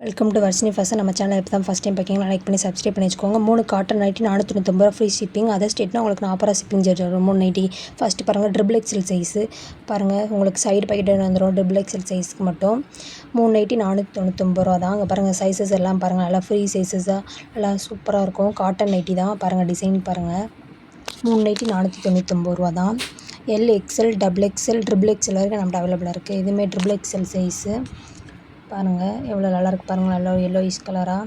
Welcome to Varshini fashion. நம்ம channel இப்போ தான் ஃபஸ்ட் டைம் பார்க்கிங்கன்னா லைக் பண்ணி சப்ஸ்கிரைப் பண்ணி வச்சுக்கோங்க. 3 cotton nighty 499 free shipping. Other ஸ்டேட்னா உங்களுக்கு 40 ஷிப்பிங் சார்ஜ் வரும். 3 நைட்டி ஃபஸ்ட்டு பாருங்கள், ட்ரிபிள் எக்ஸல் சைஸு பாருங்கள். உங்களுக்கு சைடு பாக்கெட் வந்துடும். ட்ரிபிள் எக்ஸல் சைஸ்க்கு மட்டும் 3 நைட்டி 499 தான். அங்கே பாருங்கள், சைஸஸ் எல்லாம் பாருங்கள், நல்லா ஃப்ரீ சைஸஸாக நல்லா சூப்பராக இருக்கும். காட்டன் நைட்டி தான் பாருங்கள், டிசைன் பாருங்கள். 3 நைட்டி 499 தான். L XL, double XL, triple XL வரைக்கும் நம்மகிட்ட அவைலபிளாக இருக்குது. இதுவுமே ட்ரிபிள் எக்ஸ்எல் சைஸு பாருங்கள், எவ்வளோ நல்லாயிருக்கு பாருங்கள். நல்லா எல்லோயிஷ் கலராக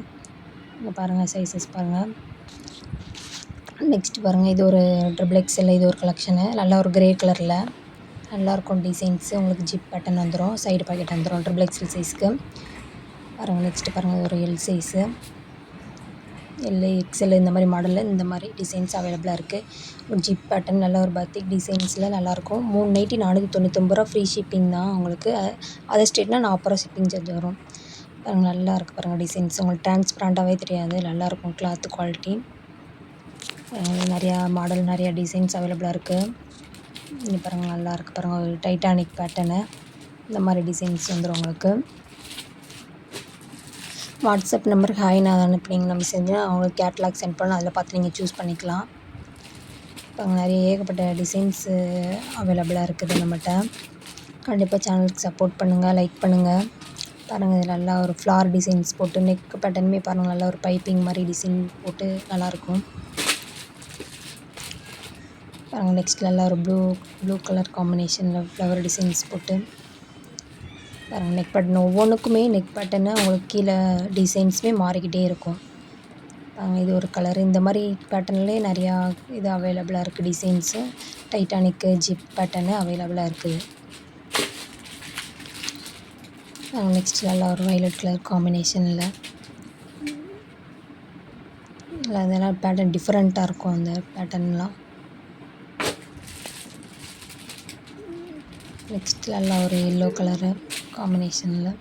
இங்கே பாருங்கள், சைஸஸ் பாருங்கள். நெக்ஸ்ட் பாருங்கள், இது ஒரு ட்ரிபிள் எக்ஸ்எல். இது ஒரு கலெக்ஷனு, நல்லா ஒரு கிரே கலரில் நல்லாயிருக்கும் டிசைன்ஸு. உங்களுக்கு ஜிப் பேட்டர்ன் வந்துடும், சைடு பாக்கெட் வந்துடும் ட்ரிபிள் எக்ஸ்எல் சைஸ்க்கு பாருங்கள். நெக்ஸ்ட்டு பாருங்கள், இது ஒரு எல் சைஸு, எல்எக்ஸ்எல் இந்த மாதிரி மாடலில் இந்த மாதிரி டிசைன்ஸ் அவைலபிளாக இருக்குது. ஒரு ஜிப் பேட்டர்ன் நல்ல ஒரு பத்திக் டிசைன்ஸில் நல்லாயிருக்கும். 3 நைட்டி 499 ஃப்ரீ ஷிப்பிங் தான் உங்களுக்கு. அதர் ஸ்டேட்னா 40 ஷிப்பிங் சார்ஜ் வரும். பாருங்கள், நல்லா இருக்குது பாருங்கள் டிசைன்ஸ். உங்களுக்கு டிரான்ஸ்பரண்ட்டாகவே தெரியாது, நல்லாயிருக்கும் கிளாத்து குவாலிட்டி. நிறையா மாடல், நிறையா டிசைன்ஸ் அவைலபிளாக இருக்குது. இங்கே பாருங்கள், நல்லா இருக்குது பாருங்கள். ஒரு டைட்டானிக் பேட்டர்னு இந்த மாதிரி டிசைன்ஸ் வந்துடும் உங்களுக்கு. வாட்ஸ்அப் நம்பருக்கு ஹாய் நான் அனுப்புனீங்கன்னா மெசேஜ் அவங்களுக்கு கேட்லாக் சென்ட் பண்ணலாம். அதில் பார்த்து நீங்கள் சூஸ் பண்ணிக்கலாம். இப்போ நிறைய ஏகப்பட்ட டிசைன்ஸு அவைலபிளாக இருக்குது நம்மகிட்ட. கண்டிப்பாக சேனலுக்கு சப்போர்ட் பண்ணுங்கள், லைக் பண்ணுங்கள். பாருங்கள், இது நல்லா ஒரு ஃப்ளார் டிசைன்ஸ் போட்டு நெக் பேட்டர்னுமே பாருங்கள், நல்லா ஒரு பைப்பிங் மாதிரி டிசைன் போட்டு நல்லாயிருக்கும் பாருங்கள். நெக்ஸ்ட் நல்லா ஒரு ப்ளூ கலர் காம்பினேஷனில் ஃப்ளவர் டிசைன்ஸ் போட்டு பாருங்கள். நெக் பேட்டர்ன் ஒவ்வொன்றுக்குமே நெக் பேட்டர்னு உங்களுக்கு கீழே டிசைன்ஸுமே மாறிக்கிட்டே இருக்கும். இது ஒரு கலரு. இந்த மாதிரி பேட்டர்ன்லேயே நிறையா இது அவைலபிளாக இருக்குது டிசைன்ஸு. டைட்டானிக்கு ஜிப் பேட்டர்னு அவைலபிளாக இருக்குது. நெக்ஸ்ட் நல்லா ஒரு வயலட் கலர் காம்பினேஷனில் அதெல்லாம் பேட்டர்ன் டிஃப்ரெண்ட்டாக இருக்கும். அந்த பேட்டர்ன்லாம் நெக்ஸ்ட் நல்லா ஒரு எல்லோ கலரு காம்பினேஷனில்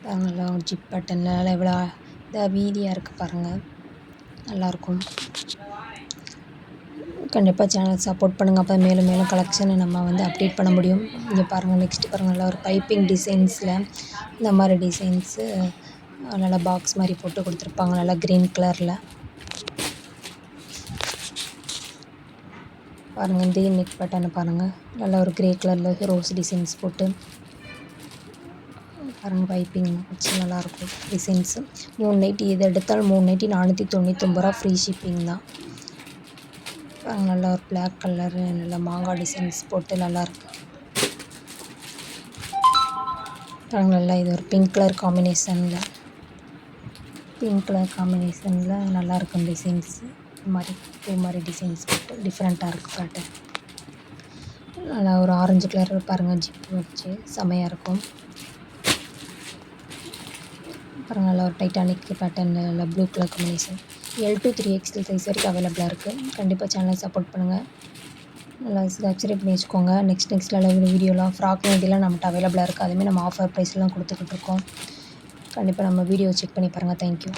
பாருங்கள். நல்லா ஒரு ஜிப் பேட்டர்னில் நல்லா எவ்வளோ இதாக வீதியாக இருக்குது பாருங்கள், நல்லாயிருக்கும். கண்டிப்பாக சேனல் சப்போர்ட் பண்ணுங்கள். அப்போ மேலும் மேலும் கலெக்ஷனை நம்ம அப்டேட் பண்ண முடியும். இங்கே பாருங்கள், நெக்ஸ்ட்டு பாருங்கள், நல்லா ஒரு பைப்பிங் டிசைன்ஸில் இந்த மாதிரி டிசைன்ஸு நல்லா பாக்ஸ் மாதிரி போட்டு கொடுத்துருப்பாங்க, நல்லா க்ரீன் கலரில் பாருங்கள். இந்த நெக் பேட்டர்னு பாருங்கள், நல்லா ஒரு க்ரே கலரில் ரோஸ் டிசைன்ஸ் போட்டு பாருங்கள். பைப்பிங் வச்சு நல்லாயிருக்கும் டிசைன்ஸு. 3 நைட்டி எது எடுத்தாலும் 3 நைட்டி 499 ஃப்ரீ ஷிப்பிங் தான். பாருங்கள், நல்லா ஒரு பிளாக் கலரு, நல்லா மாங்காய் டிசைன்ஸ் போட்டு நல்லாயிருக்கு பாருங்கள். நல்லா இது ஒரு பிங்க் கலர் காம்பினேஷனில் நல்லாயிருக்கும் டிசைன்ஸு. இந்த மாதிரி டிசைன்ஸ் போட்டு டிஃப்ரெண்ட்டாக இருக்குது பேட்டர்ன். நல்லா ஒரு ஆரஞ்சு கலர் பாருங்கள், ஜிப் வச்சு செமையாக இருக்கும் பாருங்கள். நல்லா ஒரு டைட்டானிக் பேட்டர்ன், நல்லா blue colour combination. L to 3XL size வரைக்கும் அவைலபிளாக இருக்குது. கண்டிப்பாக சேனலை சப்போர்ட் பண்ணுங்கள், நல்லா சப்ஸ்கிரைப் பண்ணி வச்சுக்கோங்க. நெக்ஸ்ட் நல்லா வீடியோலாம் ஃப்ராக் நைட்டிலாம் நம்மகிட்ட அவைலபிளாக இருக்குது. அதுவுமே நம்ம ஆஃபர் ப்ரைஸ்லாம் கொடுத்துக்கிட்டு இருக்கோம். கண்டிப்பாக நம்ம வீடியோ செக் பண்ணி பாருங்கள். தேங்க்யூ.